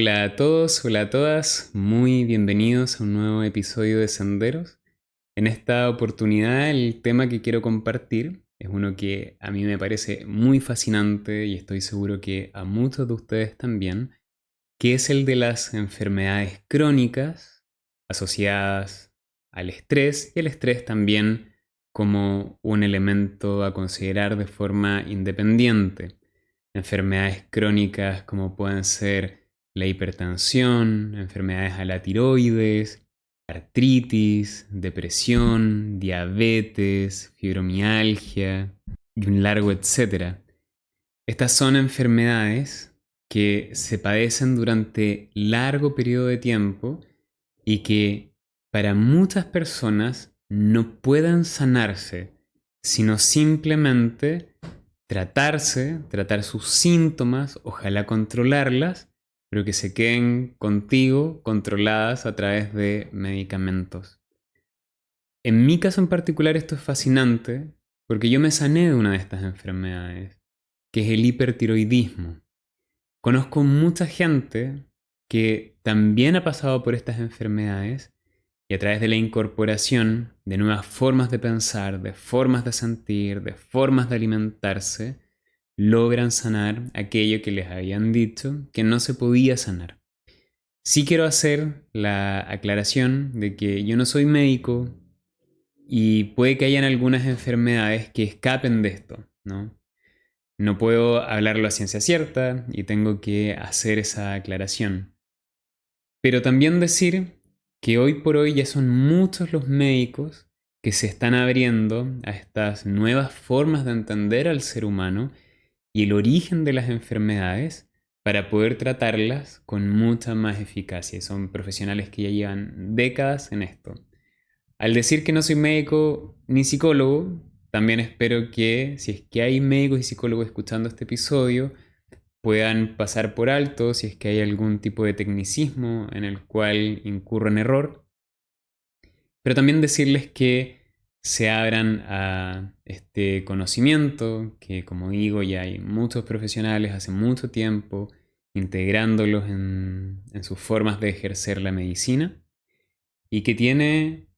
Hola a todos, hola a todas, muy bienvenidos a un nuevo episodio de Senderos. En esta oportunidad el tema que quiero compartir es uno que a mí me parece muy fascinante y estoy seguro que a muchos de ustedes también, que es el de las enfermedades crónicas asociadas al estrés y el estrés también como un elemento a considerar de forma independiente. Enfermedades crónicas como pueden ser la hipertensión, enfermedades a la tiroides, artritis, depresión, diabetes, fibromialgia y un largo etcétera. Estas son enfermedades que se padecen durante largo periodo de tiempo y que para muchas personas no pueden sanarse, sino simplemente tratar sus síntomas, ojalá controlarlas, pero que se queden contigo controladas a través de medicamentos. En mi caso en particular esto es fascinante porque yo me sané de una de estas enfermedades, que es el hipertiroidismo. Conozco mucha gente que también ha pasado por estas enfermedades y a través de la incorporación de nuevas formas de pensar, de formas de sentir, de formas de alimentarse, logran sanar aquello que les habían dicho que no se podía sanar. Sí quiero hacer la aclaración de que yo no soy médico y puede que hayan algunas enfermedades que escapen de esto, ¿no? No puedo hablarlo a ciencia cierta y tengo que hacer esa aclaración. Pero también decir que hoy por hoy ya son muchos los médicos que se están abriendo a estas nuevas formas de entender al ser humano y el origen de las enfermedades para poder tratarlas con mucha más eficacia. Son profesionales que ya llevan décadas en esto. Al decir que no soy médico ni psicólogo, también espero que si es que hay médicos y psicólogos escuchando este episodio, puedan pasar por alto si es que hay algún tipo de tecnicismo en el cual incurro en error, pero también decirles que se abran a este conocimiento, que como digo ya hay muchos profesionales hace mucho tiempo integrándolos en sus formas de ejercer la medicina y que tiene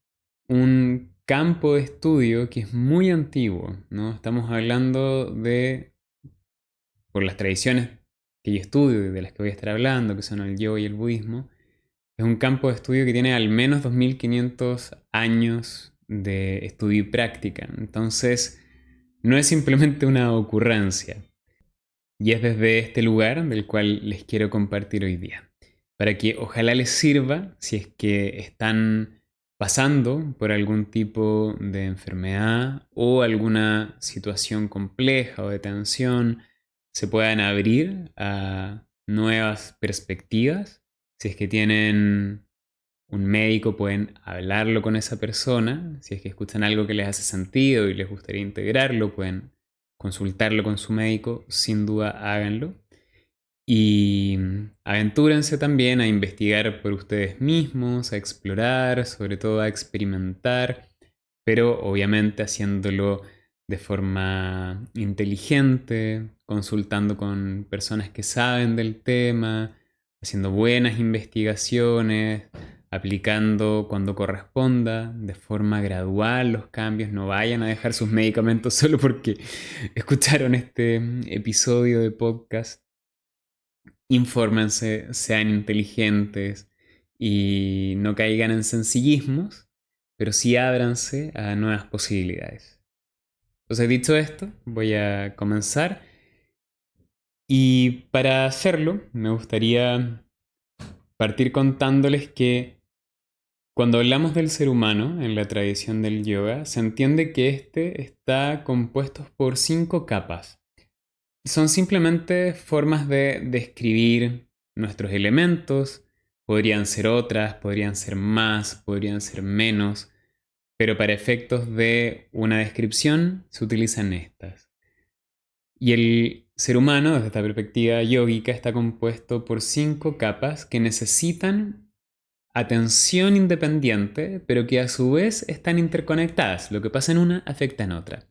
un campo de estudio que es muy antiguo, ¿no? Estamos hablando de, por las tradiciones que yo estudio y de las que voy a estar hablando, que son el yoga y el budismo, es un campo de estudio que tiene al menos 2500 años de estudio y práctica. Entonces, no es simplemente una ocurrencia. Y es desde este lugar del cual les quiero compartir hoy día. Para que ojalá les sirva si es que están pasando por algún tipo de enfermedad o alguna situación compleja o de tensión, se puedan abrir a nuevas perspectivas. Si es que tienen un médico, pueden hablarlo con esa persona. Si es que escuchan algo que les hace sentido y les gustaría integrarlo, pueden consultarlo con su médico, sin duda háganlo. Y aventúrense también a investigar por ustedes mismos, a explorar, sobre todo a experimentar, pero obviamente haciéndolo de forma inteligente, consultando con personas que saben del tema, haciendo buenas investigaciones, aplicando cuando corresponda, de forma gradual los cambios. No vayan a dejar sus medicamentos solo porque escucharon este episodio de podcast. Infórmense, sean inteligentes y no caigan en sencillismos, pero sí ábranse a nuevas posibilidades. Entonces, dicho esto, voy a comenzar y para hacerlo me gustaría partir contándoles que cuando hablamos del ser humano en la tradición del yoga, se entiende que éste está compuesto por 5 capas. Son simplemente formas de describir nuestros elementos. Podrían ser otras, podrían ser más, podrían ser menos, pero para efectos de una descripción se utilizan estas. Y el ser humano, desde esta perspectiva yógica, está compuesto por 5 capas que necesitan atención independiente, pero que a su vez están interconectadas. Lo que pasa en una afecta en otra.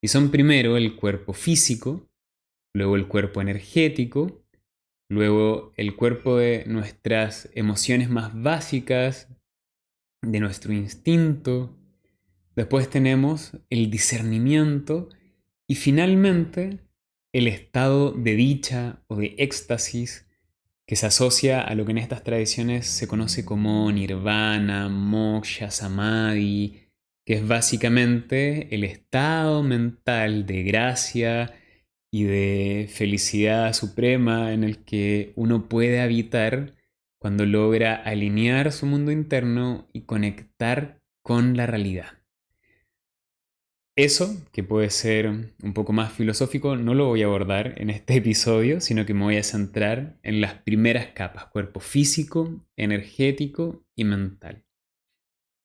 Y son primero el cuerpo físico, luego el cuerpo energético, luego el cuerpo de nuestras emociones más básicas, de nuestro instinto, después tenemos el discernimiento y finalmente el estado de dicha o de éxtasis que se asocia a lo que en estas tradiciones se conoce como nirvana, moksha, samadhi, que es básicamente el estado mental de gracia y de felicidad suprema en el que uno puede habitar cuando logra alinear su mundo interno y conectar con la realidad. Eso, que puede ser un poco más filosófico, no lo voy a abordar en este episodio, sino que me voy a centrar en las primeras capas, cuerpo físico, energético y mental.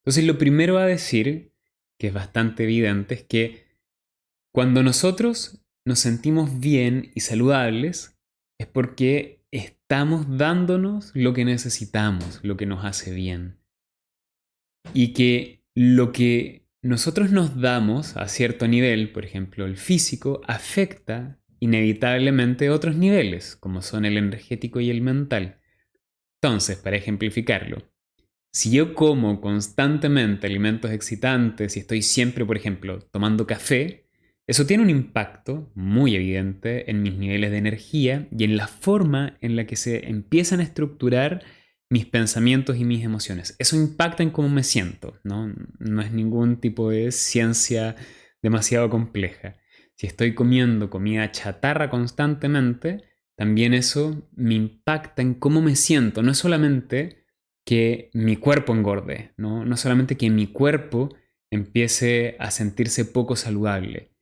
Entonces, lo primero a decir, que es bastante evidente, es que cuando nosotros nos sentimos bien y saludables, es porque estamos dándonos lo que necesitamos, lo que nos hace bien. Y que lo que nosotros nos damos a cierto nivel, por ejemplo el físico, afecta inevitablemente otros niveles, como son el energético y el mental. Entonces, para ejemplificarlo, si yo como constantemente alimentos excitantes y estoy siempre, por ejemplo, tomando café, eso tiene un impacto muy evidente en mis niveles de energía y en la forma en la que se empiezan a estructurar mis pensamientos y mis emociones. Eso impacta en cómo me siento, ¿no? No es ningún tipo de ciencia demasiado compleja. Si estoy comiendo comida chatarra constantemente, también eso me impacta en cómo me siento. No es solamente que mi cuerpo engorde, ¿no? No solamente que mi cuerpo empiece a sentirse poco saludable.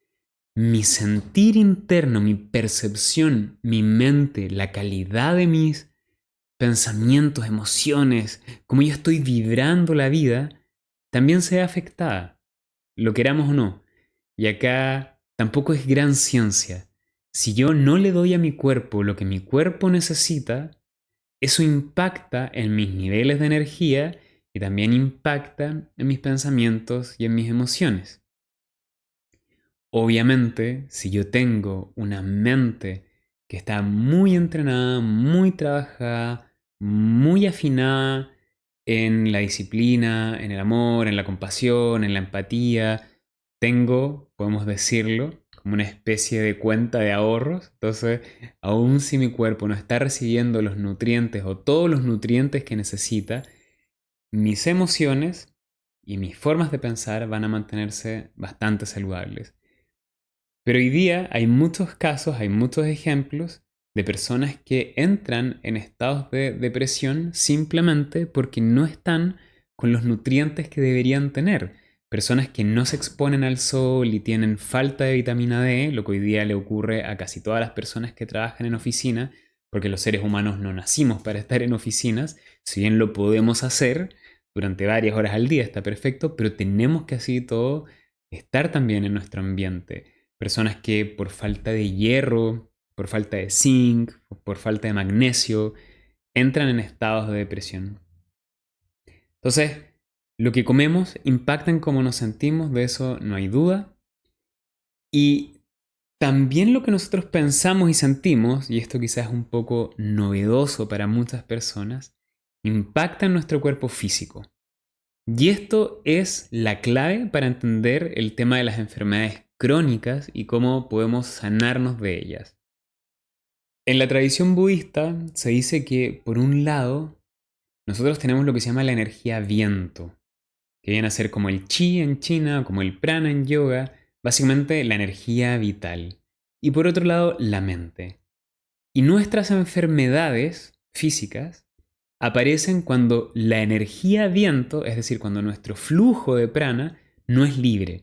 Mi sentir interno, mi percepción, mi mente, la calidad de mis pensamientos, emociones, cómo yo estoy vibrando la vida, también se ve afectada, lo queramos o no. Y acá tampoco es gran ciencia. Si yo no le doy a mi cuerpo lo que mi cuerpo necesita, eso impacta en mis niveles de energía y también impacta en mis pensamientos y en mis emociones. Obviamente, si yo tengo una mente que está muy entrenada, muy trabajada, muy afinada en la disciplina, en el amor, en la compasión, en la empatía, tengo, podemos decirlo, como una especie de cuenta de ahorros. Entonces, aun si mi cuerpo no está recibiendo los nutrientes o todos los nutrientes que necesita, mis emociones y mis formas de pensar van a mantenerse bastante saludables. Pero hoy día hay muchos casos, hay muchos ejemplos de personas que entran en estados de depresión simplemente porque no están con los nutrientes que deberían tener. Personas que no se exponen al sol y tienen falta de vitamina D, lo que hoy día le ocurre a casi todas las personas que trabajan en oficina, porque los seres humanos no nacimos para estar en oficinas, si bien lo podemos hacer durante varias horas al día, está perfecto, pero tenemos que así todo estar también en nuestro ambiente. Personas que por falta de hierro, por falta de zinc, por falta de magnesio, entran en estados de depresión. Entonces, lo que comemos impacta en cómo nos sentimos, de eso no hay duda. Y también lo que nosotros pensamos y sentimos, y esto quizás es un poco novedoso para muchas personas, impacta en nuestro cuerpo físico. Y esto es la clave para entender el tema de las enfermedades crónicas y cómo podemos sanarnos de ellas. En la tradición budista se dice que, por un lado, nosotros tenemos lo que se llama la energía viento, que viene a ser como el chi en China, como el prana en yoga, básicamente la energía vital. Y por otro lado, la mente. Y nuestras enfermedades físicas aparecen cuando la energía viento, es decir, cuando nuestro flujo de prana no es libre,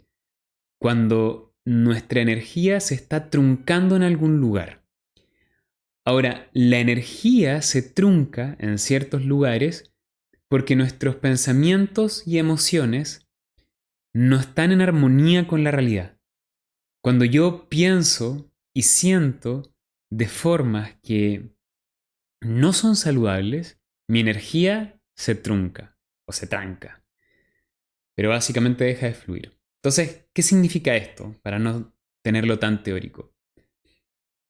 cuando nuestra energía se está truncando en algún lugar. Ahora, la energía se trunca en ciertos lugares porque nuestros pensamientos y emociones no están en armonía con la realidad. Cuando yo pienso y siento de formas que no son saludables, mi energía se trunca o se tranca, pero básicamente deja de fluir. Entonces, ¿qué significa esto? Para no tenerlo tan teórico.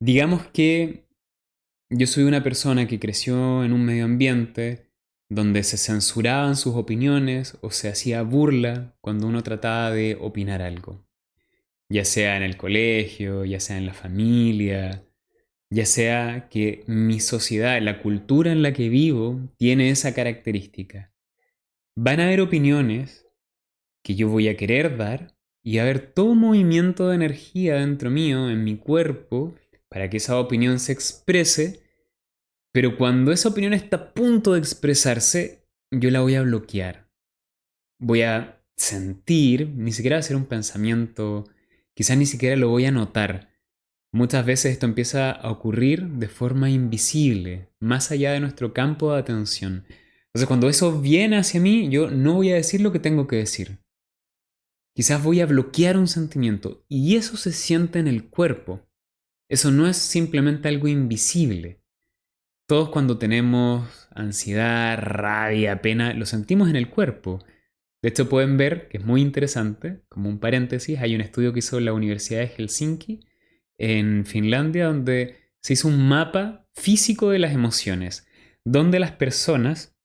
Digamos que yo soy una persona que creció en un medio ambiente donde se censuraban sus opiniones o se hacía burla cuando uno trataba de opinar algo, ya sea en el colegio, ya sea en la familia, ya sea que mi sociedad, la cultura en la que vivo, tiene esa característica. Van a haber opiniones que yo voy a querer dar y va a haber todo un movimiento de energía dentro mío, en mi cuerpo, para que esa opinión se exprese, pero cuando esa opinión está a punto de expresarse, yo la voy a bloquear. Voy a sentir, ni siquiera va a ser un pensamiento, quizás ni siquiera lo voy a notar. Muchas veces esto empieza a ocurrir de forma invisible, más allá de nuestro campo de atención. Entonces, cuando eso viene hacia mí, yo no voy a decir lo que tengo que decir. Quizás voy a bloquear un sentimiento y eso se siente en el cuerpo. Eso no es simplemente algo invisible. Todos cuando tenemos ansiedad, rabia, pena, lo sentimos en el cuerpo. De hecho pueden ver, que es muy interesante, como un paréntesis, hay un estudio que hizo la Universidad de Helsinki en Finlandia donde se hizo un mapa físico de las emociones, donde las personas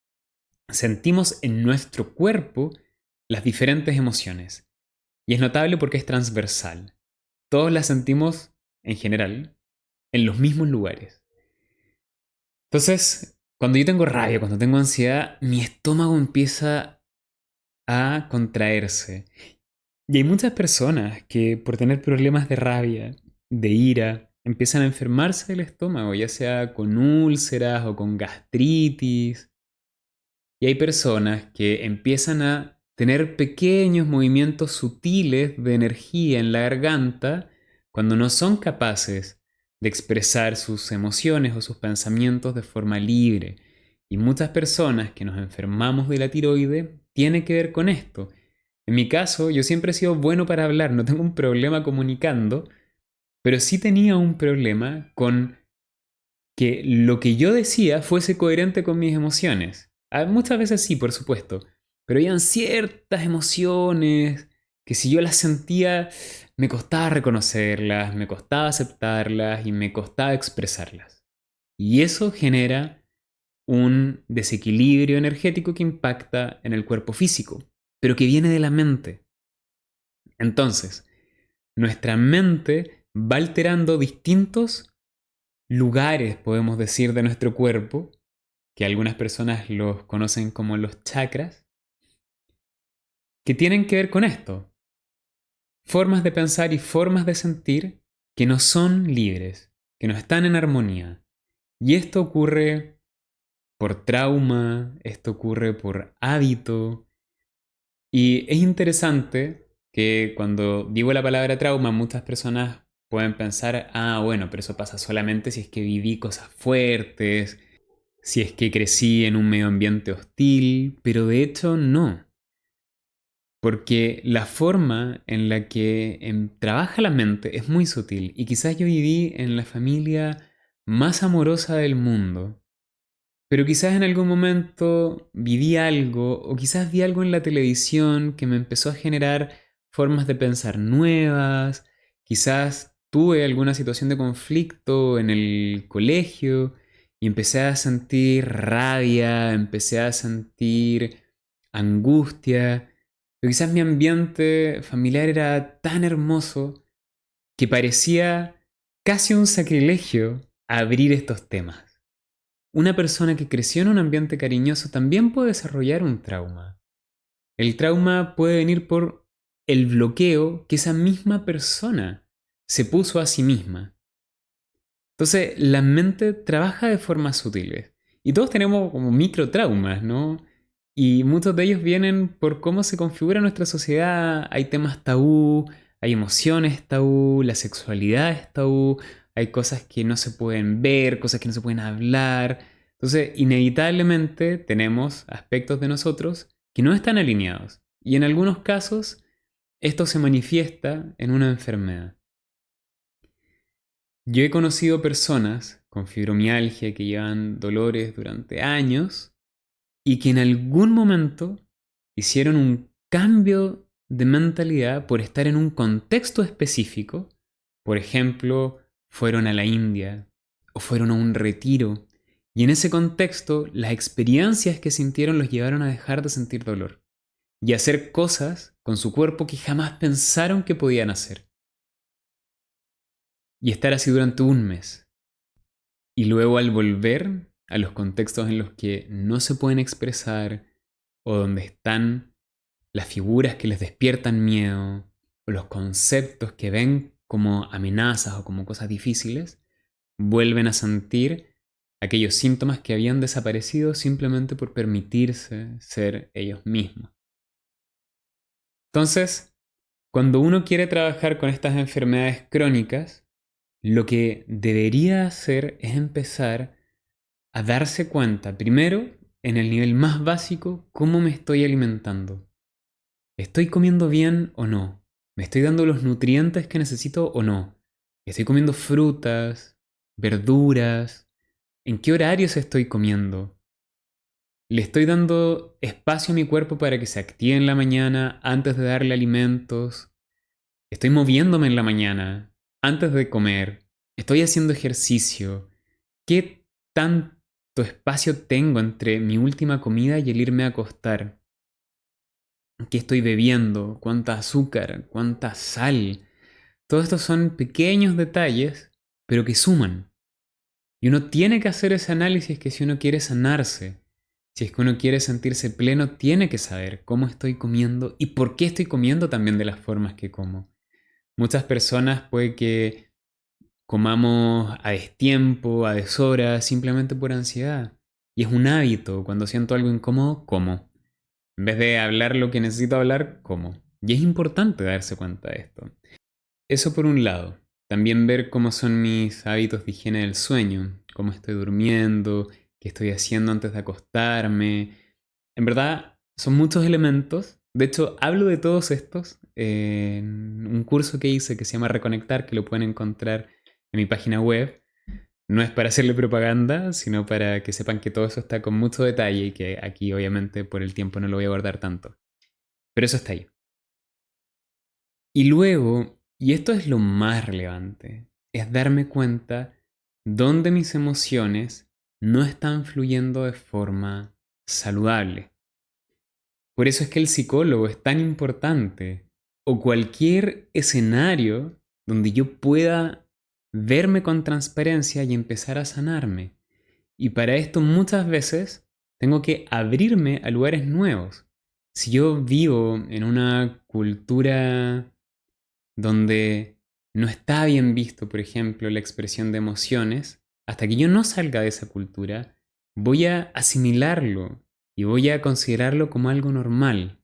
sentimos en nuestro cuerpo las diferentes emociones. Y es notable porque es transversal. Todos las sentimos, en general, en los mismos lugares. Entonces, cuando yo tengo rabia, cuando tengo ansiedad, mi estómago empieza a contraerse. Y hay muchas personas que por tener problemas de rabia, de ira, empiezan a enfermarse del estómago, ya sea con úlceras o con gastritis. Y hay personas que empiezan a tener pequeños movimientos sutiles de energía en la garganta cuando no son capaces de expresar sus emociones o sus pensamientos de forma libre. Y muchas personas que nos enfermamos de la tiroide tiene que ver con esto. En mi caso, yo siempre he sido bueno para hablar, no tengo un problema comunicando, pero sí tenía un problema con que lo que yo decía fuese coherente con mis emociones. Muchas veces sí, por supuesto, pero habían ciertas emociones que si yo las sentía me costaba reconocerlas, me costaba aceptarlas y me costaba expresarlas. Y eso genera un desequilibrio energético que impacta en el cuerpo físico, pero que viene de la mente. Entonces, nuestra mente va alterando distintos lugares, podemos decir, de nuestro cuerpo, que algunas personas los conocen como los chakras, que tienen que ver con esto. Formas de pensar y formas de sentir que no son libres, que no están en armonía. Y esto ocurre por trauma, esto ocurre por hábito. Y es interesante que cuando digo la palabra trauma, muchas personas pueden pensar, ah, bueno, pero eso pasa solamente si es que viví cosas fuertes, si es que crecí en un medio ambiente hostil, pero de hecho no. Porque la forma en la que trabaja la mente es muy sutil y quizás yo viví en la familia más amorosa del mundo, pero quizás en algún momento viví algo o quizás vi algo en la televisión que me empezó a generar formas de pensar nuevas, quizás tuve alguna situación de conflicto en el colegio y empecé a sentir rabia, empecé a sentir angustia, pero quizás mi ambiente familiar era tan hermoso que parecía casi un sacrilegio abrir estos temas. Una persona que creció en un ambiente cariñoso también puede desarrollar un trauma. El trauma puede venir por el bloqueo que esa misma persona se puso a sí misma. Entonces, la mente trabaja de formas sutiles. Y todos tenemos como microtraumas, ¿no? Y muchos de ellos vienen por cómo se configura nuestra sociedad. Hay temas tabú, hay emociones tabú, la sexualidad es tabú, hay cosas que no se pueden ver, cosas que no se pueden hablar. Entonces, inevitablemente tenemos aspectos de nosotros que no están alineados. Y en algunos casos, esto se manifiesta en una enfermedad. Yo he conocido personas con fibromialgia que llevan dolores durante años y que en algún momento hicieron un cambio de mentalidad por estar en un contexto específico. Por ejemplo, fueron a la India o fueron a un retiro. Y en ese contexto, las experiencias que sintieron los llevaron a dejar de sentir dolor y a hacer cosas con su cuerpo que jamás pensaron que podían hacer. Y estar así durante un mes. Y luego al volver a los contextos en los que no se pueden expresar o donde están las figuras que les despiertan miedo o los conceptos que ven como amenazas o como cosas difíciles, vuelven a sentir aquellos síntomas que habían desaparecido simplemente por permitirse ser ellos mismos. Entonces, cuando uno quiere trabajar con estas enfermedades crónicas, lo que debería hacer es empezar a darse cuenta, primero, en el nivel más básico, cómo me estoy alimentando. ¿Estoy comiendo bien o no? ¿Me estoy dando los nutrientes que necesito o no? ¿Estoy comiendo frutas, verduras? ¿En qué horarios estoy comiendo? ¿Le estoy dando espacio a mi cuerpo para que se active en la mañana antes de darle alimentos? ¿Estoy moviéndome en la mañana antes de comer? ¿Estoy haciendo ejercicio? ¿Qué tanto espacio tengo entre mi última comida y el irme a acostar? ¿Qué estoy bebiendo? ¿Cuánta azúcar? ¿Cuánta sal? Todos estos son pequeños detalles, pero que suman. Y uno tiene que hacer ese análisis que si uno quiere sanarse, si es que uno quiere sentirse pleno, tiene que saber cómo estoy comiendo y por qué estoy comiendo también de las formas que como. Muchas personas puede que comamos a destiempo, a deshora, simplemente por ansiedad. Y es un hábito. Cuando siento algo incómodo, como. En vez de hablar lo que necesito hablar, como. Y es importante darse cuenta de esto. Eso por un lado. También ver cómo son mis hábitos de higiene del sueño, cómo estoy durmiendo, qué estoy haciendo antes de acostarme. En verdad, son muchos elementos. De hecho, hablo de todos estos en un curso que hice que se llama Reconectar, que lo pueden encontrar en mi página web. No es para hacerle propaganda, sino para que sepan que todo eso está con mucho detalle y que aquí obviamente por el tiempo no lo voy a guardar tanto. Pero eso está ahí. Y luego, y esto es lo más relevante, es darme cuenta dónde mis emociones no están fluyendo de forma saludable. Por eso es que el psicólogo es tan importante, o cualquier escenario donde yo pueda verme con transparencia y empezar a sanarme. Y para esto muchas veces tengo que abrirme a lugares nuevos. Si yo vivo en una cultura donde no está bien visto, por ejemplo, la expresión de emociones, hasta que yo no salga de esa cultura, voy a asimilarlo y voy a considerarlo como algo normal.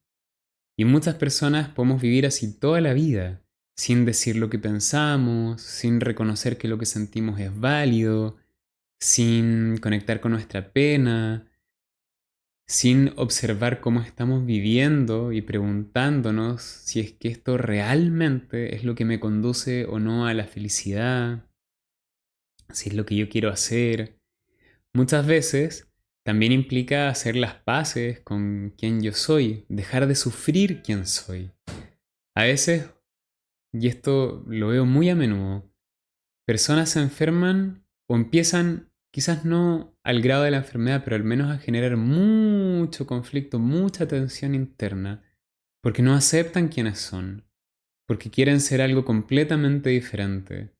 Y muchas personas podemos vivir así toda la vida, sin decir lo que pensamos, sin reconocer que lo que sentimos es válido, sin conectar con nuestra pena, sin observar cómo estamos viviendo y preguntándonos si es que esto realmente es lo que me conduce o no a la felicidad, si es lo que yo quiero hacer. Muchas veces también implica hacer las paces con quien yo soy, dejar de sufrir quien soy. A veces, y esto lo veo muy a menudo, personas se enferman o empiezan, quizás no al grado de la enfermedad, pero al menos a generar mucho conflicto, mucha tensión interna, porque no aceptan quiénes son, porque quieren ser algo completamente diferente.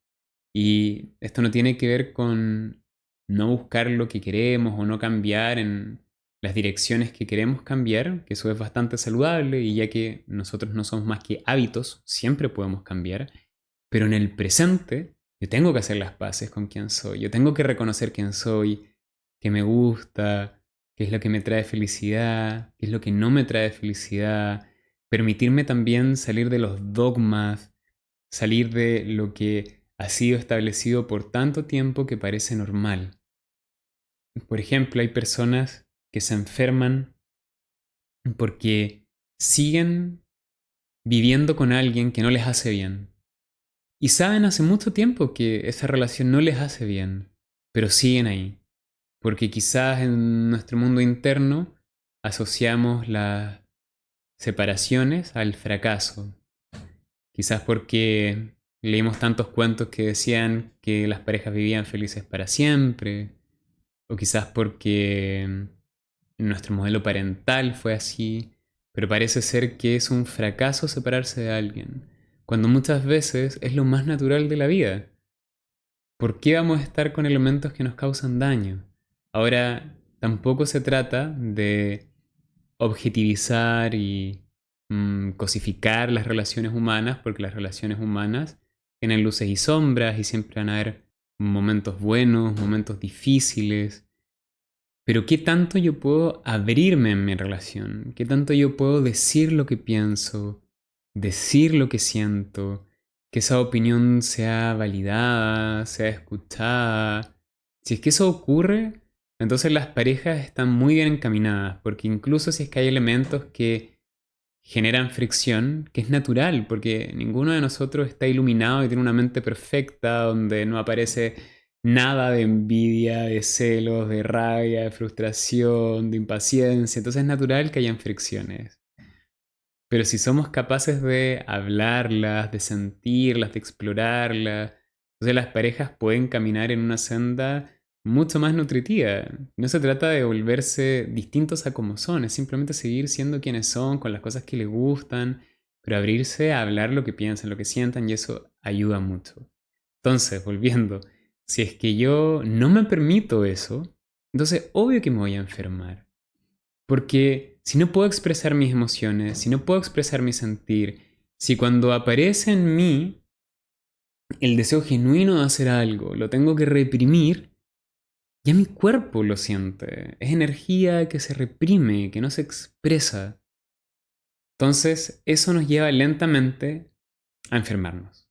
Y esto no tiene que ver con no buscar lo que queremos o no cambiar en las direcciones que queremos cambiar, que eso es bastante saludable y ya que nosotros no somos más que hábitos, siempre podemos cambiar, pero en el presente yo tengo que hacer las paces con quién soy, yo tengo que reconocer quién soy, qué me gusta, qué es lo que me trae felicidad, qué es lo que no me trae felicidad, permitirme también salir de los dogmas, salir de lo que ha sido establecido por tanto tiempo que parece normal. Por ejemplo, hay personas que se enferman porque siguen viviendo con alguien que no les hace bien. Y saben hace mucho tiempo que esa relación no les hace bien, pero siguen ahí. Porque quizás en nuestro mundo interno asociamos las separaciones al fracaso. Quizás porque leímos tantos cuentos que decían que las parejas vivían felices para siempre, o quizás porque nuestro modelo parental fue así, pero parece ser que es un fracaso separarse de alguien, cuando muchas veces es lo más natural de la vida. ¿Por qué vamos a estar con elementos que nos causan daño? Ahora, tampoco se trata de objetivizar y cosificar las relaciones humanas, porque las relaciones humanas tienen luces y sombras y siempre van a haber momentos buenos, momentos difíciles. Pero ¿qué tanto yo puedo abrirme en mi relación? ¿Qué tanto yo puedo decir lo que pienso, decir lo que siento, que esa opinión sea validada, sea escuchada? Si es que eso ocurre, entonces las parejas están muy bien encaminadas, porque incluso si es que hay elementos que generan fricción, que es natural, porque ninguno de nosotros está iluminado y tiene una mente perfecta donde no aparece nada de envidia, de celos, de rabia, de frustración, de impaciencia. Entonces es natural que hayan fricciones. Pero si somos capaces de hablarlas, de sentirlas, de explorarlas, entonces las parejas pueden caminar en una senda mucho más nutritiva. No se trata de volverse distintos a como son, es simplemente seguir siendo quienes son, con las cosas que les gustan, pero abrirse a hablar lo que piensan, lo que sientan, y eso ayuda mucho. Entonces, volviendo, si es que yo no me permito eso, entonces obvio que me voy a enfermar. Porque si no puedo expresar mis emociones, si no puedo expresar mi sentir, si cuando aparece en mí el deseo genuino de hacer algo, lo tengo que reprimir, ya mi cuerpo lo siente. Es energía que se reprime, que no se expresa. Entonces, eso nos lleva lentamente a enfermarnos.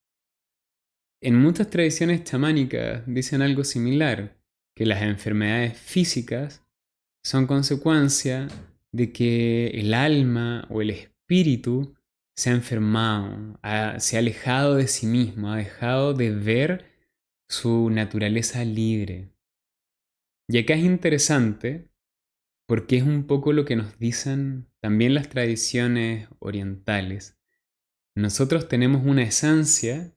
En muchas tradiciones chamánicas dicen algo similar, que las enfermedades físicas son consecuencia de que el alma o el espíritu se ha enfermado, se ha alejado de sí mismo, ha dejado de ver su naturaleza libre. Y acá es interesante porque es un poco lo que nos dicen también las tradiciones orientales. Nosotros tenemos una esencia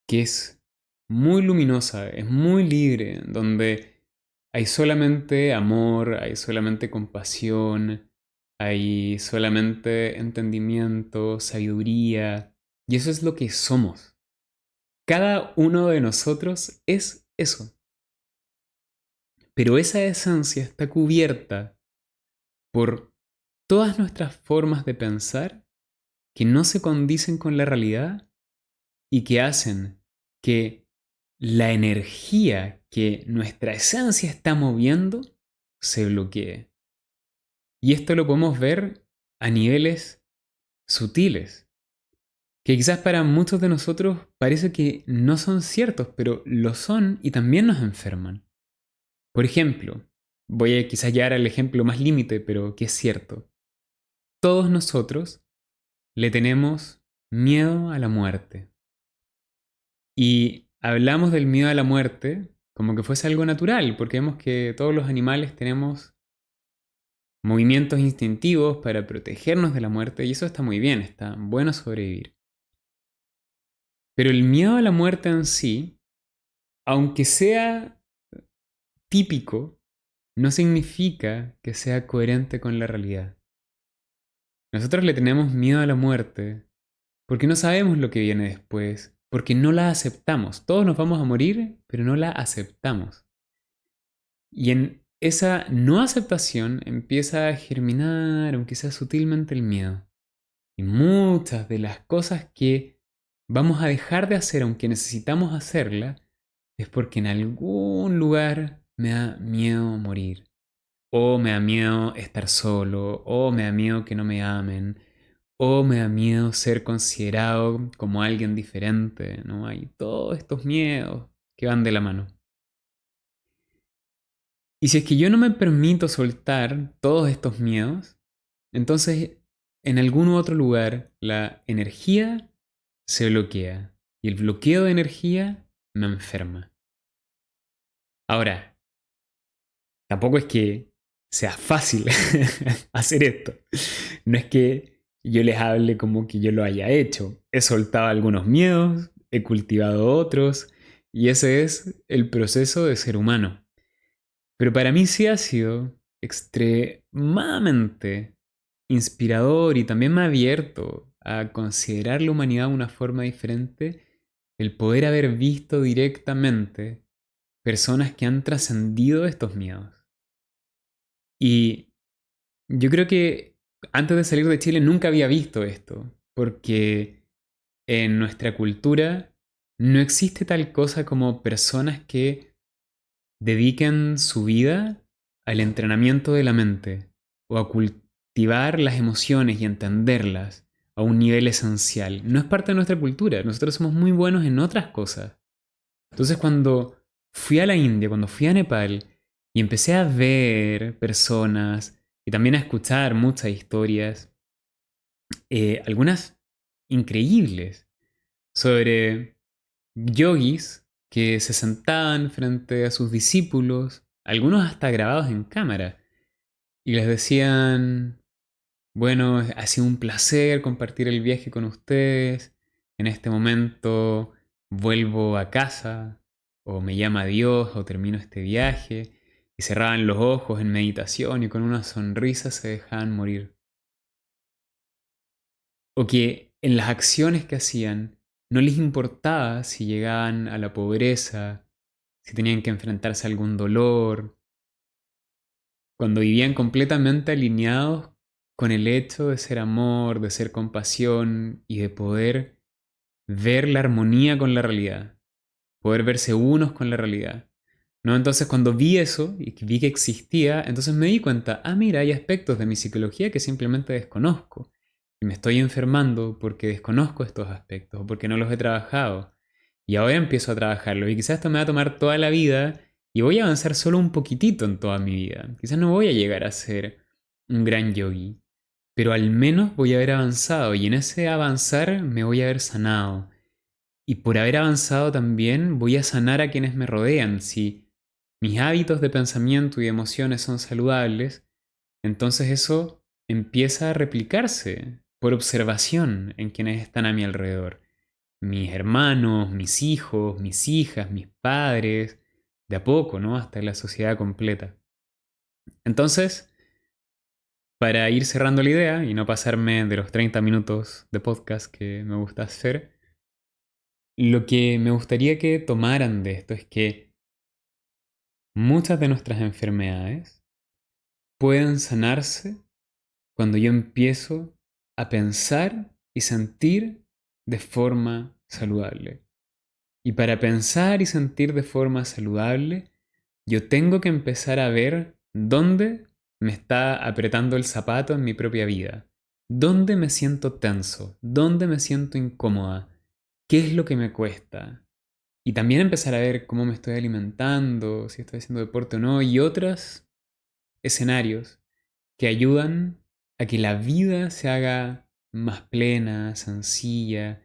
que es muy luminosa, es muy libre, donde hay solamente amor, hay solamente compasión, hay solamente entendimiento, sabiduría, y eso es lo que somos. Cada uno de nosotros es eso. Pero esa esencia está cubierta por todas nuestras formas de pensar que no se condicen con la realidad y que hacen que la energía que nuestra esencia está moviendo se bloquee. Y esto lo podemos ver a niveles sutiles, que quizás para muchos de nosotros parece que no son ciertos, pero lo son y también nos enferman. Por ejemplo, voy a quizás llegar al ejemplo más límite, pero que es cierto. Todos nosotros le tenemos miedo a la muerte. Y hablamos del miedo a la muerte como que fuese algo natural, porque vemos que todos los animales tenemos movimientos instintivos para protegernos de la muerte, y eso está muy bien, está bueno sobrevivir. Pero el miedo a la muerte en sí, aunque sea típico, no significa que sea coherente con la realidad. Nosotros le tenemos miedo a la muerte porque no sabemos lo que viene después, porque no la aceptamos. Todos nos vamos a morir, pero no la aceptamos. Y en esa no aceptación empieza a germinar, aunque sea sutilmente, el miedo. Y muchas de las cosas que vamos a dejar de hacer, aunque necesitamos hacerlas, es porque en algún lugar me da miedo morir. O me da miedo estar solo, o me da miedo que no me amen, o me da miedo ser considerado como alguien diferente, ¿no? Hay todos estos miedos que van de la mano. Y si es que yo no me permito soltar todos estos miedos, entonces en algún otro lugar la energía se bloquea. Y el bloqueo de energía me enferma. Ahora, tampoco es que sea fácil hacer esto. No es que yo les hable como que yo lo haya hecho. He soltado algunos miedos, he cultivado otros, y ese es el proceso de ser humano. Pero para mí sí ha sido extremadamente inspirador y también me ha abierto a considerar la humanidad de una forma diferente el poder haber visto directamente personas que han trascendido estos miedos. Y yo creo que antes de salir de Chile nunca había visto esto, porque en nuestra cultura no existe tal cosa como personas que dediquen su vida al entrenamiento de la mente o a cultivar las emociones y entenderlas a un nivel esencial. No es parte de nuestra cultura, nosotros somos muy buenos en otras cosas. Entonces cuando fui a la India, cuando fui a Nepal y empecé a ver personas y también a escuchar muchas historias, algunas increíbles, sobre yogis que se sentaban frente a sus discípulos, algunos hasta grabados en cámara, y les decían, bueno, ha sido un placer compartir el viaje con ustedes, en este momento vuelvo a casa, o me llama Dios, o termino este viaje, y cerraban los ojos en meditación y con una sonrisa se dejaban morir. O que en las acciones que hacían no les importaba si llegaban a la pobreza, si tenían que enfrentarse a algún dolor, cuando vivían completamente alineados con el hecho de ser amor, de ser compasión y de poder ver la armonía con la realidad, poder verse unos con la realidad. ¿No? Entonces cuando vi eso y vi que existía, entonces me di cuenta, ah, mira, hay aspectos de mi psicología que simplemente desconozco. Y me estoy enfermando porque desconozco estos aspectos o porque no los he trabajado. Y ahora empiezo a trabajarlos. Y quizás esto me va a tomar toda la vida y voy a avanzar solo un poquitito en toda mi vida. Quizás no voy a llegar a ser un gran yogi. Pero al menos voy a haber avanzado y en ese avanzar me voy a haber sanado. Y por haber avanzado también voy a sanar a quienes me rodean. Si mis hábitos de pensamiento y emociones son saludables, entonces eso empieza a replicarse por observación en quienes están a mi alrededor. Mis hermanos, mis hijos, mis hijas, mis padres, de a poco, ¿no? Hasta la sociedad completa. Entonces, para ir cerrando la idea y no pasarme de los 30 minutos de podcast que me gusta hacer, lo que me gustaría que tomaran de esto es que muchas de nuestras enfermedades pueden sanarse cuando yo empiezo a pensar y sentir de forma saludable. Y para pensar y sentir de forma saludable, yo tengo que empezar a ver dónde me está apretando el zapato en mi propia vida, dónde me siento tenso, dónde me siento incómoda, qué es lo que me cuesta. Y también empezar a ver cómo me estoy alimentando, si estoy haciendo deporte o no, y otros escenarios que ayudan a que la vida se haga más plena, sencilla.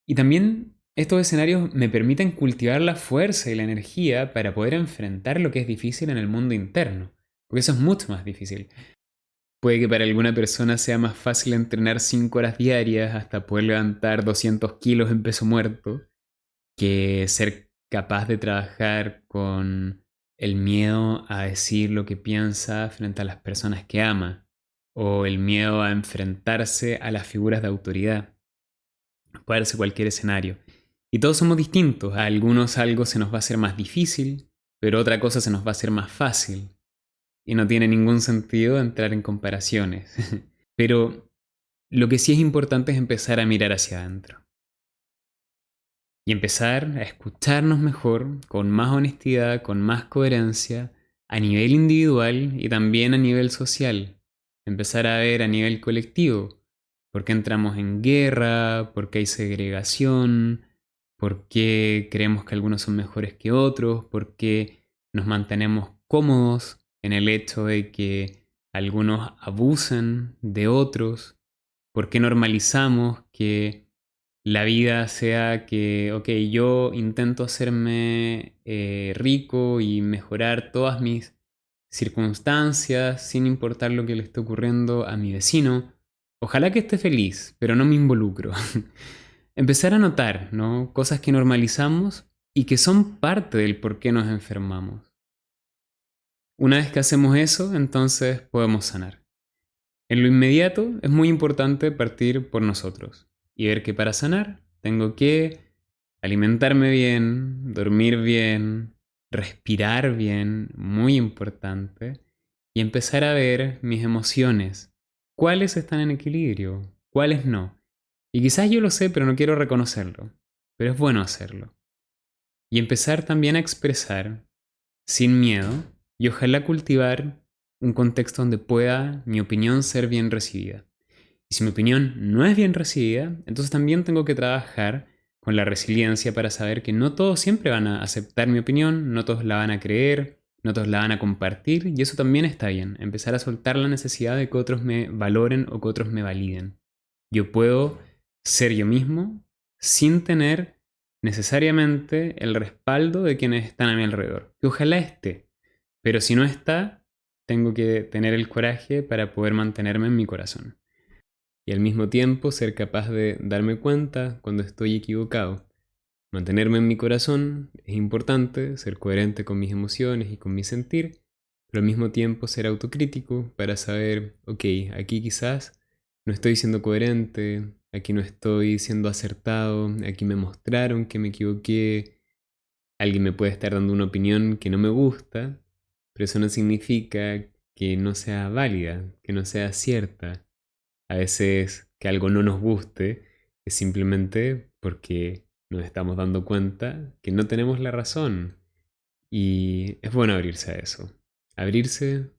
Y también estos escenarios me permiten cultivar la fuerza y la energía para poder enfrentar lo que es difícil en el mundo interno, porque eso es mucho más difícil. Puede que para alguna persona sea más fácil entrenar 5 horas diarias hasta poder levantar 200 kilos en peso muerto, que ser capaz de trabajar con el miedo a decir lo que piensa frente a las personas que ama, o el miedo a enfrentarse a las figuras de autoridad. Puede darse cualquier escenario. Y todos somos distintos. A algunos algo se nos va a hacer más difícil, pero otra cosa se nos va a hacer más fácil. Y no tiene ningún sentido entrar en comparaciones. Pero lo que sí es importante es empezar a mirar hacia adentro. Y empezar a escucharnos mejor, con más honestidad, con más coherencia, a nivel individual y también a nivel social. Empezar a ver a nivel colectivo por qué entramos en guerra, por qué hay segregación, por qué creemos que algunos son mejores que otros, por qué nos mantenemos cómodos en el hecho de que algunos abusan de otros, por qué normalizamos que la vida sea que, ok, yo intento hacerme rico y mejorar todas mis circunstancias sin importar lo que le esté ocurriendo a mi vecino. Ojalá que esté feliz, pero no me involucro. empezar a notar, ¿no? Cosas que normalizamos y que son parte del por qué nos enfermamos. Una vez que hacemos eso, entonces podemos sanar. En lo inmediato es muy importante partir por nosotros y ver que para sanar tengo que alimentarme bien, dormir bien, respirar bien, muy importante, y empezar a ver mis emociones. ¿Cuáles están en equilibrio? ¿Cuáles no? Y quizás yo lo sé, pero no quiero reconocerlo. Pero es bueno hacerlo. Y empezar también a expresar sin miedo y ojalá cultivar un contexto donde pueda mi opinión ser bien recibida. Y si mi opinión no es bien recibida, entonces también tengo que trabajar con la resiliencia para saber que no todos siempre van a aceptar mi opinión, no todos la van a creer, no todos la van a compartir, y eso también está bien. Empezar a soltar la necesidad de que otros me valoren o que otros me validen. Yo puedo ser yo mismo sin tener necesariamente el respaldo de quienes están a mi alrededor. Que ojalá esté, pero si no está, tengo que tener el coraje para poder mantenerme en mi corazón. Y al mismo tiempo ser capaz de darme cuenta cuando estoy equivocado. Mantenerme en mi corazón es importante, ser coherente con mis emociones y con mi sentir, pero al mismo tiempo ser autocrítico para saber, ok, aquí quizás no estoy siendo coherente, aquí no estoy siendo acertado, aquí me mostraron que me equivoqué, alguien me puede estar dando una opinión que no me gusta, pero eso no significa que no sea válida, que no sea cierta. A veces que algo no nos guste es simplemente porque nos estamos dando cuenta que no tenemos la razón. Y es bueno abrirse a eso. Abrirse,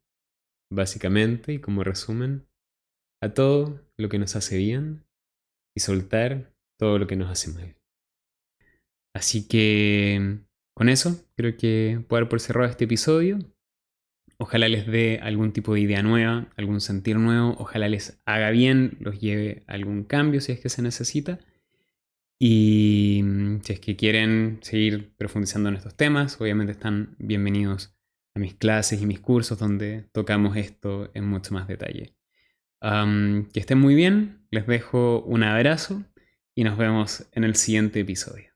básicamente, y como resumen, a todo lo que nos hace bien y soltar todo lo que nos hace mal. Así que con eso creo que puedo dar por cerrado este episodio. Ojalá les dé algún tipo de idea nueva, algún sentir nuevo. Ojalá les haga bien, los lleve a algún cambio si es que se necesita. Y si es que quieren seguir profundizando en estos temas, obviamente están bienvenidos a mis clases y mis cursos donde tocamos esto en mucho más detalle. Que estén muy bien, les dejo un abrazo y nos vemos en el siguiente episodio.